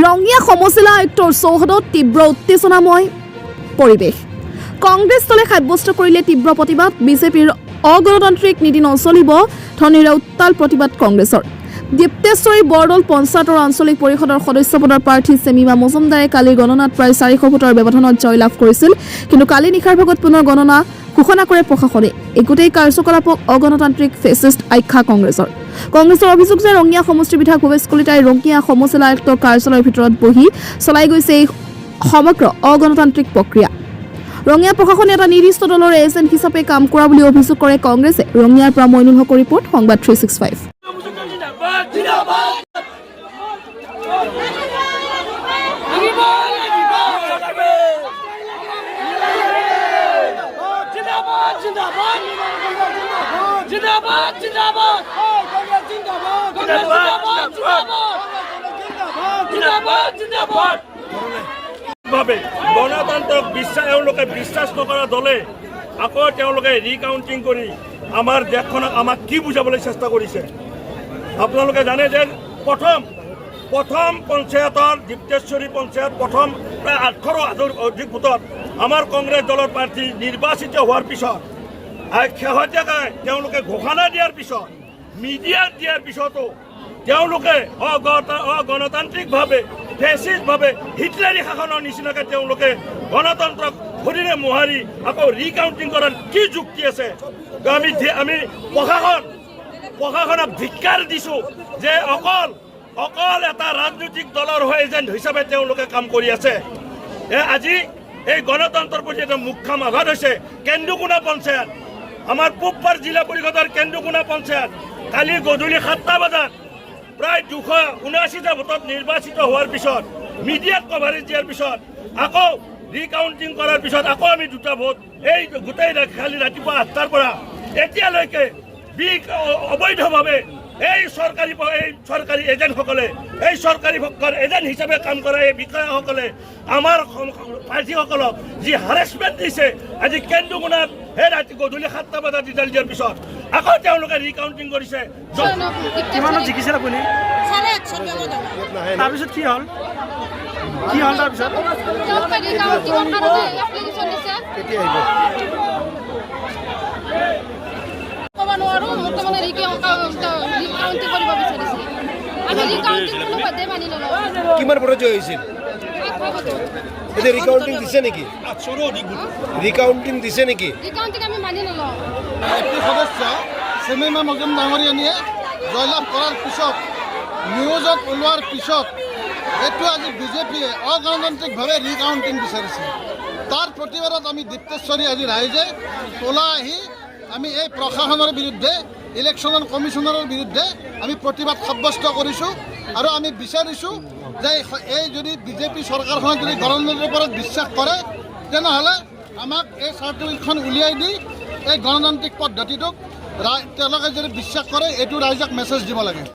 ৰঙিয়া সমজিলা আয়ুক্তৰ চৌহদত তীব্ৰ উত্তেজনাময় পৰিৱেশ। কংগ্ৰেছ দলে সাব্যস্ত কৰিলে তীব্ৰ প্ৰতিবাদ। বিজেপিৰ অগণতান্ত্ৰিক নীতি নচলিব ধনীৰে উত্তাল প্ৰতিবাদ কংগ্ৰেছৰ। দীপ্তেশ্বৰী বৰদল পঞ্চায়তৰ আঞ্চলিক পৰিষদৰ সদস্য পদৰ প্ৰাৰ্থী চেমিমা মজুমদাৰে কালিৰ গণনাত প্ৰায় 400 ভোটৰ ব্যৱধানত জয়লাভ কৰিছিল। কিন্তু কালি নিশাৰ ভাগত পুনৰ গণনা ঘোষণা কৰে প্ৰশাসনে। এই গোটেই কাৰ্যকলাপক অগণতান্ত্ৰিক ফেচিষ্ট আখ্যা কংগ্ৰেছৰ। কংগ্ৰেছৰ অভিযোগ যে ৰঙিয়া সমষ্টিৰ বিধায়ক ভৱেশ কলিতাই ৰঙিয়া সমজিলা আয়ুক্তৰ কাৰ্যালয়ৰ ভিতৰত বহি চলাই গৈছে এই সমগ্ৰ অগণতান্ত্ৰিক প্ৰক্ৰিয়া। ৰঙিয়া প্ৰশাসনে এটা নিৰ্দিষ্ট দলৰ এজেণ্ট হিচাপে কাম কৰা বুলি অভিযোগ কৰে কংগ্ৰেছে। ৰঙিয়াৰ পৰা মইনুল হকৰ ৰিপৰ্ট, সংবাদ 365। গণতন্ত্ৰক বিশ্বাস নকৰা দলে আকৌ তেওঁলোকে ৰিকাউণ্টিং কৰি আমাৰ দেশখনক আমাক কি বুজাবলৈ চেষ্টা কৰিছে। আপোনালোকে জানে যে প্ৰথম পঞ্চায়তৰ দীপ্তেশ্বৰী পঞ্চায়ত প্ৰথম প্ৰায় 18,000 অধিক ভোটত আমাৰ কংগ্ৰেছ দলৰ প্ৰাৰ্থী নিৰ্বাচিত হোৱাৰ পিছত শেহতীয়াকৈ তেওঁলোকে ঘোষণা দিয়াৰ পিছত মিডিয়াত দিয়াৰ পিছতো তেওঁলোকে অগণতান্ত্ৰিকভাৱে ফেচিষ্টভাৱে হিটলাৰী শাসনৰ নিচিনাকৈ তেওঁলোকে গণতন্ত্ৰক ভৰিৰে মোহাৰি আকৌ ৰিকাউণ্টিং কৰাৰ কি যুক্তি আছে? আমি প্ৰশাসনক ধিক্কাৰ দিছোঁ যে অকল এটা ৰাজনৈতিক দলৰ এজেণ্ট হিচাপে তেওঁলোকে কাম কৰি আছে। আজি এই গণতন্ত্ৰৰ প্ৰতি এটা মুখ্যম আঘাত হৈছে কেন্দুকোনা পঞ্চায়ত, আমাৰ পূবপাৰ জিলা পৰিষদৰ কেন্দুকোনা পঞ্চায়ত। কালি গধূলি 7টা বজাত প্ৰায় 279টা ভোটত নিৰ্বাচিত হোৱাৰ পিছত মিডিয়াত কভাৰেজ দিয়াৰ পিছত আকৌ ৰিকাউণ্টিং কৰাৰ পিছত আকৌ আমি 2টা ভোট এই গোটেই কালি ৰাতিপুৱা 8টাৰ পৰা এতিয়ালৈকে অবৈধভাৱে এই চৰকাৰী এজেণ্টসকলে এই চৰকাৰী পক্ষৰ এজেণ্ট হিচাপে কাম কৰা এই বিষয়াসকলে আমাৰ প্ৰাৰ্থীসকলক যি হাৰেছমেণ্ট দিছে। আজি কেন্দুকোনাত সেই ৰাতি গধূলি 7টা বজাত ৰিজাল্ট দিয়াৰ পিছত আকৌ তেওঁলোকে ৰিকাউণ্টিং কৰিছে। কিমানত জিকিছিল আপুনি? তাৰপিছত কি হ'ল তাৰপিছত? কিমান পৰ্যায় হৈছিল? এতিয়া ৰিকাউণ্টিং দিছে নেকি? ৰিকাউণ্টিং দিছে নেকি? সদস্য চেমিমা মজুম ডাঙৰীয়ানীয়ে জয়লাভ কৰাৰ পিছত নিউজত ওলোৱাৰ পিছত এইটো আজি বিজেপিয়ে অগণতান্ত্ৰিকভাৱে ৰিকাউণ্টিং বিচাৰিছে। তাৰ প্ৰতিবাদত আমি দীপ্তেশ্বৰী আজি ৰাইজে ওলাই আহি আমি এই প্ৰশাসনৰ বিৰুদ্ধে ইলেকশ্যন কমিশ্যনাৰৰ বিৰুদ্ধে আমি প্ৰতিবাদ সাব্যস্ত কৰিছোঁ আৰু আমি বিচাৰিছোঁ যে এই যদি বিজেপি চৰকাৰখনে যদি গণতন্ত্ৰৰ ওপৰত বিশ্বাস কৰে তেনেহ'লে আমাক এই চাৰ্টিফিকেটখন উলিয়াই দি এই গণতান্ত্ৰিক পদ্ধতিটোক তেওঁলোকে যদি বিশ্বাস কৰে এইটো ৰাইজক মেছেজ দিব লাগে।